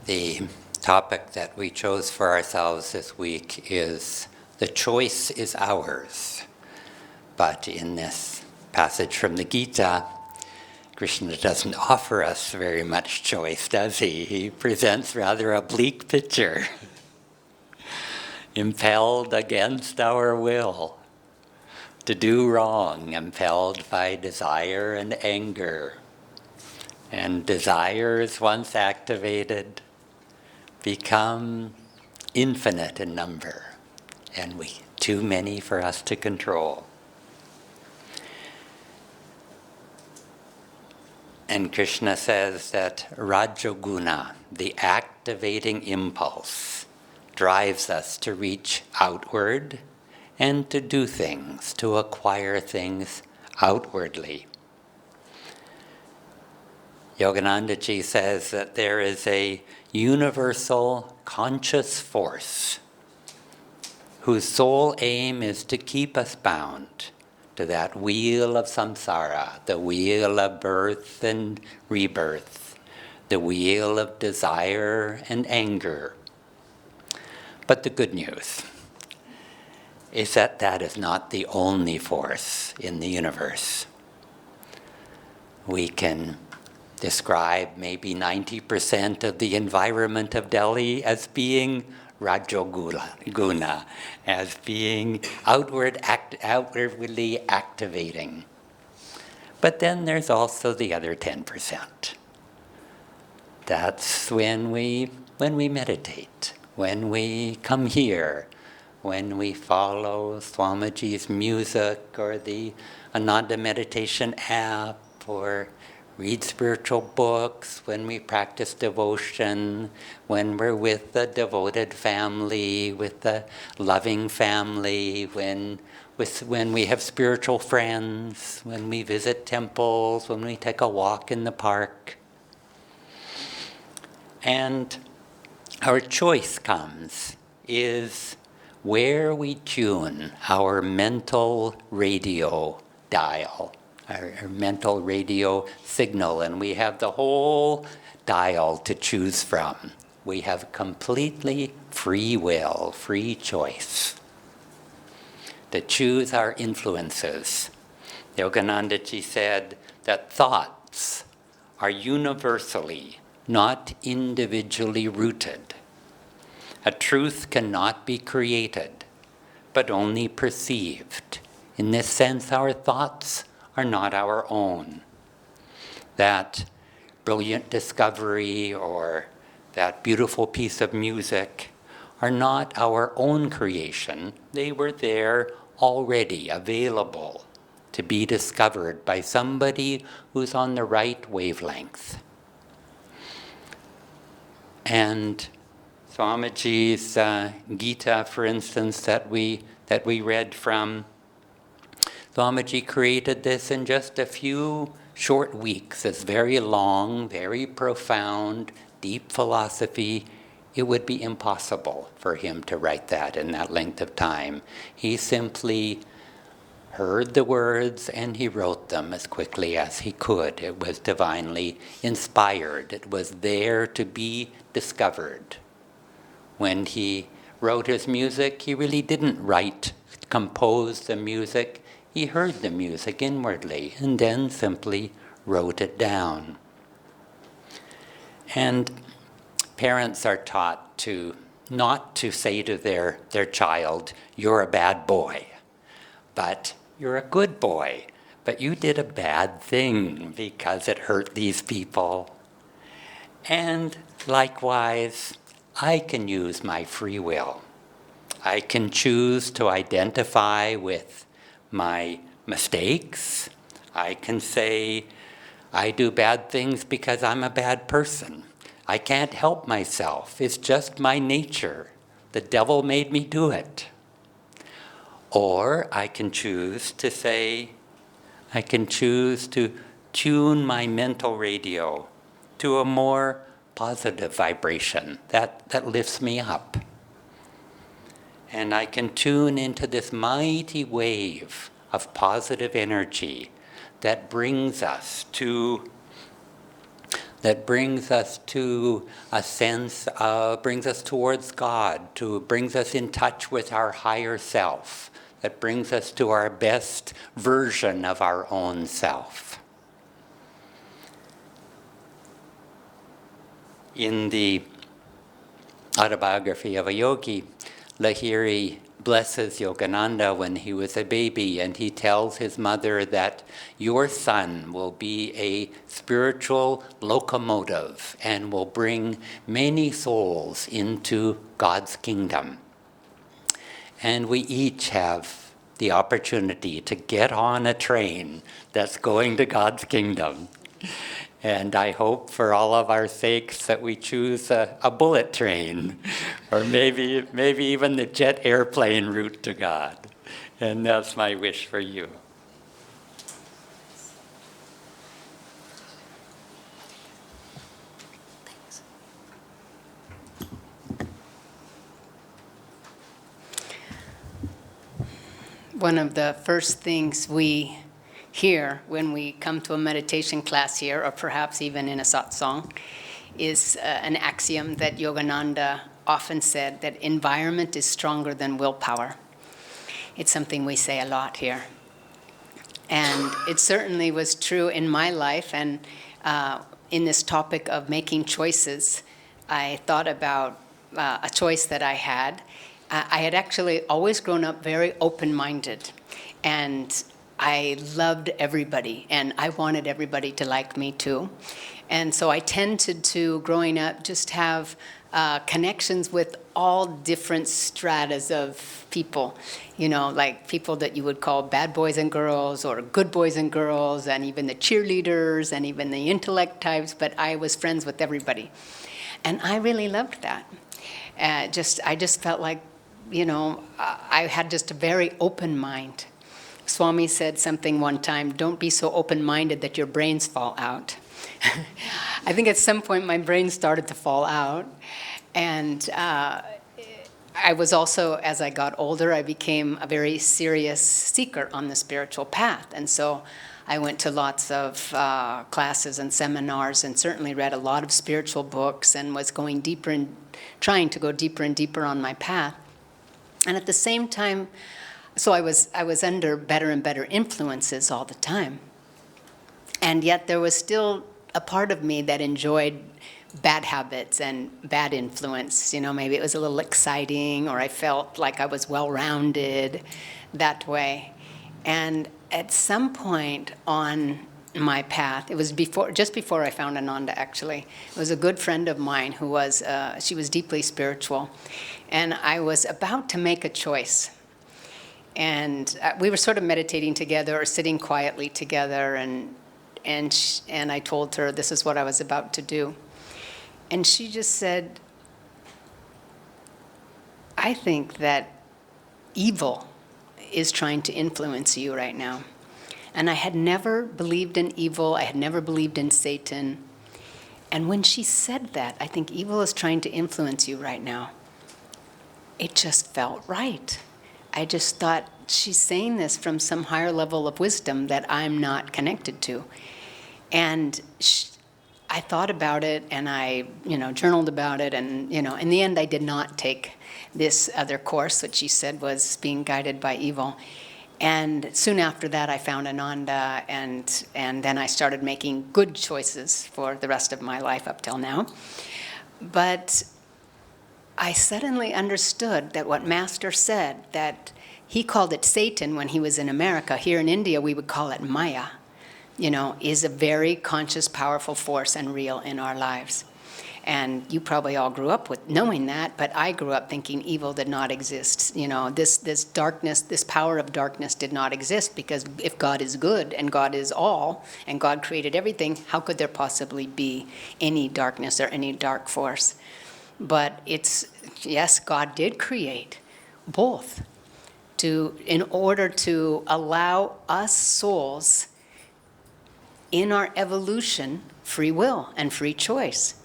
The topic that we chose for ourselves this week is the choice is ours. But in this passage from the Gita, Krishna doesn't offer us very much choice, does he? He presents rather a bleak picture. Impelled against our will to do wrong, impelled by desire and anger. And desires, once activated, become infinite in number, and too many for us to control. And Krishna says that Rajoguna, the activating impulse, drives us to reach outward and to do things, to acquire things outwardly. Yoganandaji says that there is a universal conscious force whose sole aim is to keep us bound to that wheel of samsara, the wheel of birth and rebirth, the wheel of desire and anger. But the good news is that that is not the only force in the universe. We can describe maybe 90% of the environment of Delhi as being Rajoguna, as being outwardly activating. But then there's also the other 10%. That's when we meditate, when we come here, when we follow Swamiji's music or the Ananda meditation app, or read spiritual books, when we practice devotion, when we're with the devoted family, with the loving family, when we have spiritual friends, when we visit temples, when we take a walk in the park. And our choice is where we tune our mental radio dial, our mental radio signal, and we have the whole dial to choose from. We have completely free will, free choice to choose our influences. Yoganandaji said that thoughts are universally, not individually rooted. A truth cannot be created, but only perceived. In this sense, our thoughts are not our own. That brilliant discovery or that beautiful piece of music are not our own creation. They were there already, available to be discovered by somebody who's on the right wavelength. And Swamiji's Gita, for instance, that we read from, Swamiji created this in just a few short weeks. It's very long, very profound, deep philosophy. It would be impossible for him to write that in that length of time. He simply heard the words and he wrote them as quickly as he could. It was divinely inspired. It was there to be discovered. When he wrote his music, he really didn't compose the music. He heard the music inwardly and then simply wrote it down. And parents are taught not to say to their child, "You're a bad boy," but "You're a good boy, but you did a bad thing because it hurt these people." And likewise, I can use my free will. I can choose to identify with my mistakes. I can say, I do bad things because I'm a bad person. I can't help myself. It's just my nature. The devil made me do it. Or I can choose to say, I can choose to tune my mental radio to a more positive vibration that lifts me up. And I can tune into this mighty wave of positive energy that brings us to that brings us to a sense of, brings us towards God, brings us in touch with our higher self, that brings us to our best version of our own self. In the autobiography of a yogi, Lahiri blesses Yogananda when he was a baby, and he tells his mother that your son will be a spiritual locomotive and will bring many souls into God's kingdom. And we each have the opportunity to get on a train that's going to God's kingdom. And I hope for all of our sakes that we choose a bullet train, or maybe even the jet airplane route to God. And that's my wish for you. One of the first things we hear when we come to a meditation class here, or perhaps even in a satsang, is an axiom that Yogananda often said, that environment is stronger than willpower. It's something we say a lot here. And it certainly was true in my life, and in this topic of making choices, I thought about a choice that I had. I had actually always grown up very open-minded, and I loved everybody, and I wanted everybody to like me too. And so I tended to, growing up, just have connections with all different stratas of people. You know, like people that you would call bad boys and girls, or good boys and girls, and even the cheerleaders, and even the intellect types, but I was friends with everybody. And I really loved that. I just felt like, you know, I had just a very open mind. Swami said something one time, don't be so open-minded that your brains fall out. I think at some point my brain started to fall out. And I was also, as I got older, I became a very serious seeker on the spiritual path. And so I went to lots of classes and seminars, and certainly read a lot of spiritual books, and was going deeper and trying to go deeper and deeper on my path. And at the same time, so I was under better and better influences all the time. And yet there was still a part of me that enjoyed bad habits and bad influence. You know, maybe it was a little exciting, or I felt like I was well-rounded that way. And at some point on my path, it was just before I found Ananda, actually. It was a good friend of mine who was, she was deeply spiritual. And I was about to make a choice. And we were sort of meditating together, or sitting quietly together, and I told her this is what I was about to do. And she just said, I think that evil is trying to influence you right now. And I had never believed in evil. I had never believed in Satan. And when she said that, I think evil is trying to influence you right now, it just felt right. I just thought, she's saying this from some higher level of wisdom that I'm not connected to. And I thought about it, and I, journaled about it, and, in the end I did not take this other course, which she said was being guided by evil. And soon after that I found Ananda, and then I started making good choices for the rest of my life up till now. But I suddenly understood that what Master said, that he called it Satan when he was in America. Here in India, we would call it Maya, is a very conscious, powerful force and real in our lives. And you probably all grew up with knowing that, but I grew up thinking evil did not exist. This darkness, this power of darkness did not exist, because if God is good and God is all, and God created everything, how could there possibly be any darkness or any dark force? But yes, God did create both in order to allow us souls in our evolution free will and free choice.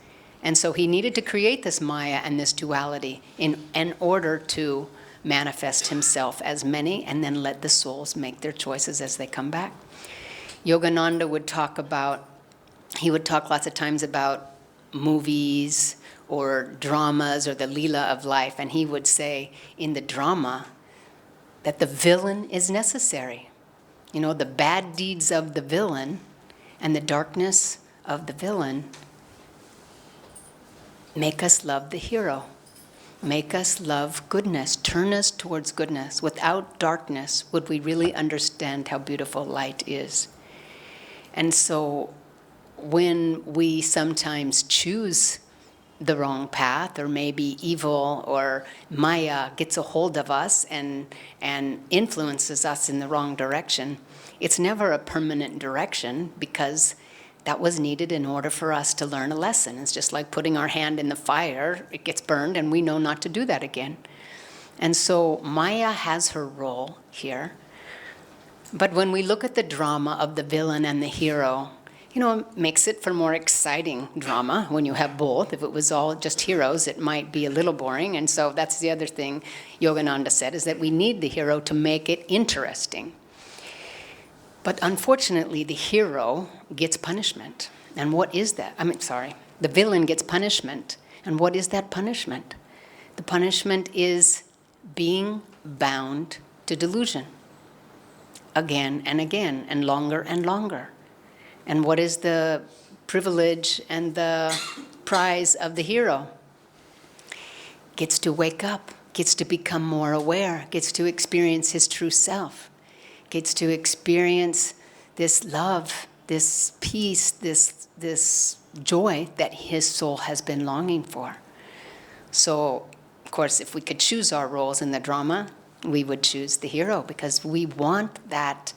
And so he needed to create this Maya and this duality in order to manifest himself as many, and then let the souls make their choices as they come back. Yogananda would talk about he would talk lots of times about movies or dramas or the lila of life, and he would say in the drama that the villain is necessary. You know, the bad deeds of the villain and the darkness of the villain make us love the hero, make us love goodness, turn us towards goodness. Without darkness, would we really understand how beautiful light is? And so when we sometimes choose the wrong path, or maybe evil or Maya gets a hold of us and influences us in the wrong direction, it's never a permanent direction, because that was needed in order for us to learn a lesson. It's just like putting our hand in the fire, it gets burned, and we know not to do that again. And so Maya has her role here. But when we look at the drama of the villain and the hero, you know, it makes it for more exciting drama when you have both. If it was all just heroes, it might be a little boring. And so that's the other thing Yogananda said, is that we need the hero to make it interesting. But unfortunately, the hero gets punishment. And what is that? The villain gets punishment. And what is that punishment? The punishment is being bound to delusion again and again, and longer and longer. And what is the privilege and the prize of the hero? Gets to wake up, gets to become more aware, gets to experience his true self, gets to experience this love, this peace, this joy that his soul has been longing for. So, of course, if we could choose our roles in the drama, we would choose the hero, because we want that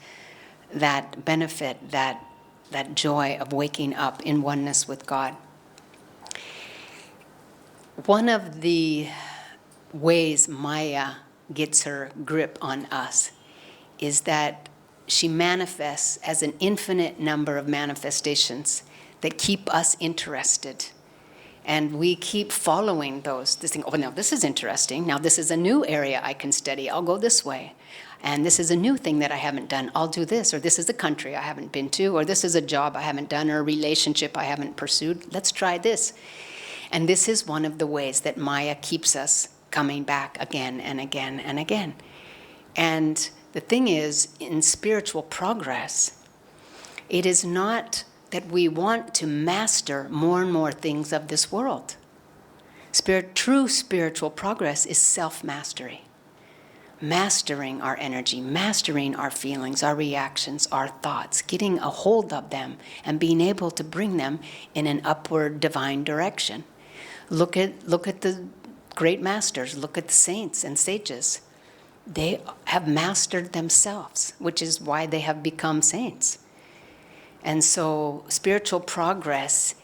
benefit, that joy of waking up in oneness with God. One of the ways Maya gets her grip on us is that she manifests as an infinite number of manifestations that keep us interested. And we keep following those. This thing, oh, now this is interesting. Now this is a new area I can study. I'll go this way. And this is a new thing that I haven't done. I'll do this. Or this is a country I haven't been to. Or this is a job I haven't done, or a relationship I haven't pursued. Let's try this. And this is one of the ways that Maya keeps us coming back again and again and again. And the thing is, in spiritual progress, it is not that we want to master more and more things of this world. True spiritual progress is self-mastery. Mastering our energy, mastering our feelings, our reactions, our thoughts, getting a hold of them and being able to bring them in an upward divine direction. Look at the great masters, look at the saints and sages. They have mastered themselves, which is why they have become saints. And so spiritual progress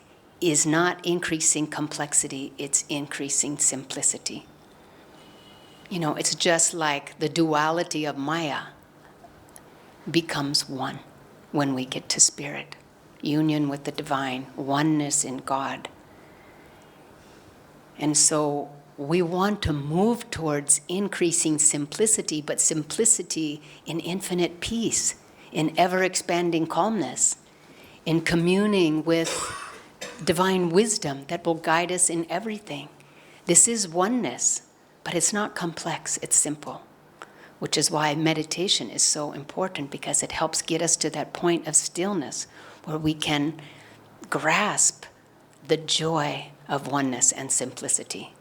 is not increasing complexity, it's increasing simplicity. You know, it's just like the duality of Maya becomes one when we get to spirit. Union with the divine, oneness in God. And so we want to move towards increasing simplicity, but simplicity in infinite peace, in ever-expanding calmness, in communing with divine wisdom that will guide us in everything. This is oneness. But it's not complex, it's simple, which is why meditation is so important, because it helps get us to that point of stillness where we can grasp the joy of oneness and simplicity.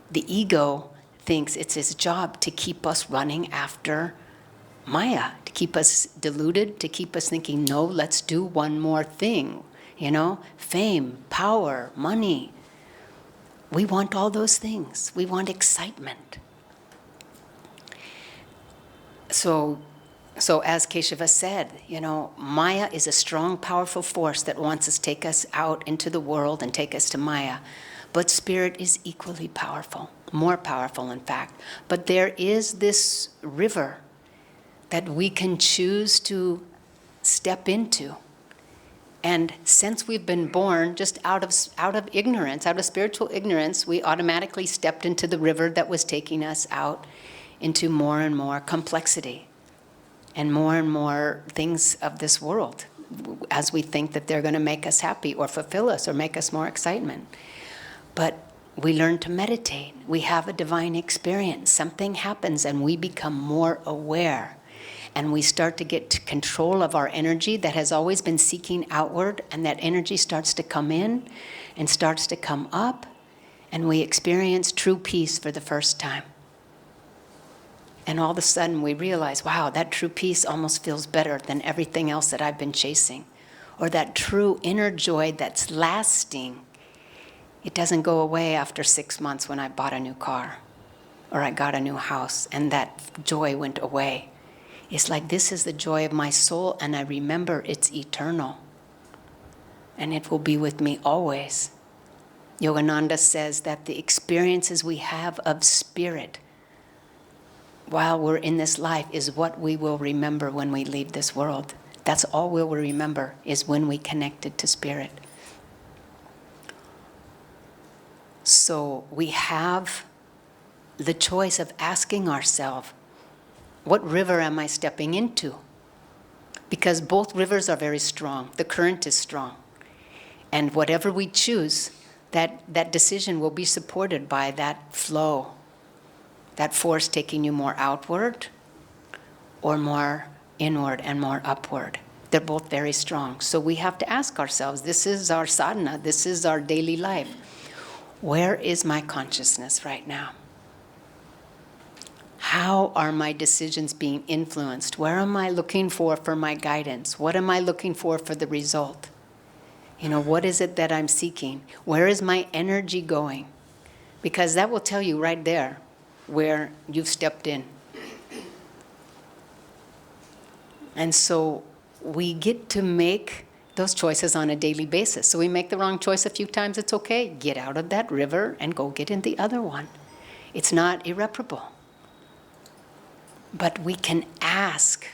The ego thinks it's its job to keep us running after Maya, to keep us deluded, to keep us thinking, no, let's do one more thing, fame, power, money. We want all those things. We want excitement. So as Keshava said, Maya is a strong, powerful force that wants us to take us out into the world and take us to Maya. But spirit is equally powerful, more powerful, in fact. But there is this river that we can choose to step into. And since we've been born just out of ignorance, out of spiritual ignorance, we automatically stepped into the river that was taking us out into more and more complexity and more things of this world. as we think that they're going to make us happy or fulfill us or make us more excitement. But we learn to meditate. We have a divine experience. Something happens and we become more aware. And we start to get control of our energy that has always been seeking outward, and that energy starts to come in and starts to come up, and we experience true peace for the first time. And all of a sudden we realize, wow, that true peace almost feels better than everything else that I've been chasing. Or that true inner joy that's lasting. It doesn't go away after 6 months when I bought a new car or I got a new house and that joy went away. It's like, this is the joy of my soul, and I remember it's eternal. And it will be with me always. Yogananda says that the experiences we have of spirit while we're in this life is what we will remember when we leave this world. That's all we'll remember, is when we connected to spirit. So we have the choice of asking ourselves, what river am I stepping into? Because both rivers are very strong. The current is strong. And whatever we choose, that decision will be supported by that flow, that force taking you more outward or more inward and more upward. They're both very strong. So we have to ask ourselves, this is our sadhana, this is our daily life. Where is my consciousness right now? How are my decisions being influenced? Where am I looking for my guidance? What am I looking for the result? What is it that I'm seeking? Where is my energy going? Because that will tell you right there where you've stepped in. And so we get to make those choices on a daily basis. So we make the wrong choice a few times, it's okay. Get out of that river and go get in the other one. It's not irreparable. But we can ask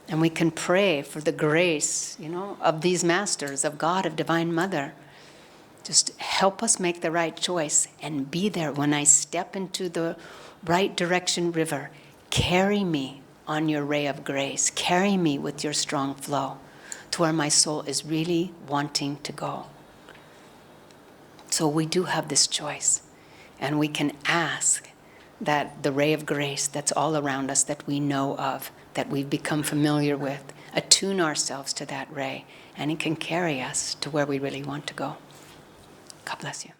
and we can pray for the grace, of these masters, of God, of Divine Mother. Just help us make the right choice and be there when I step into the right direction river. Carry me on your ray of grace. Carry me with your strong flow to where my soul is really wanting to go. So we do have this choice, and we can ask that the ray of grace that's all around us, that we know of, that we've become familiar with, attune ourselves to that ray, and it can carry us to where we really want to go. God bless you.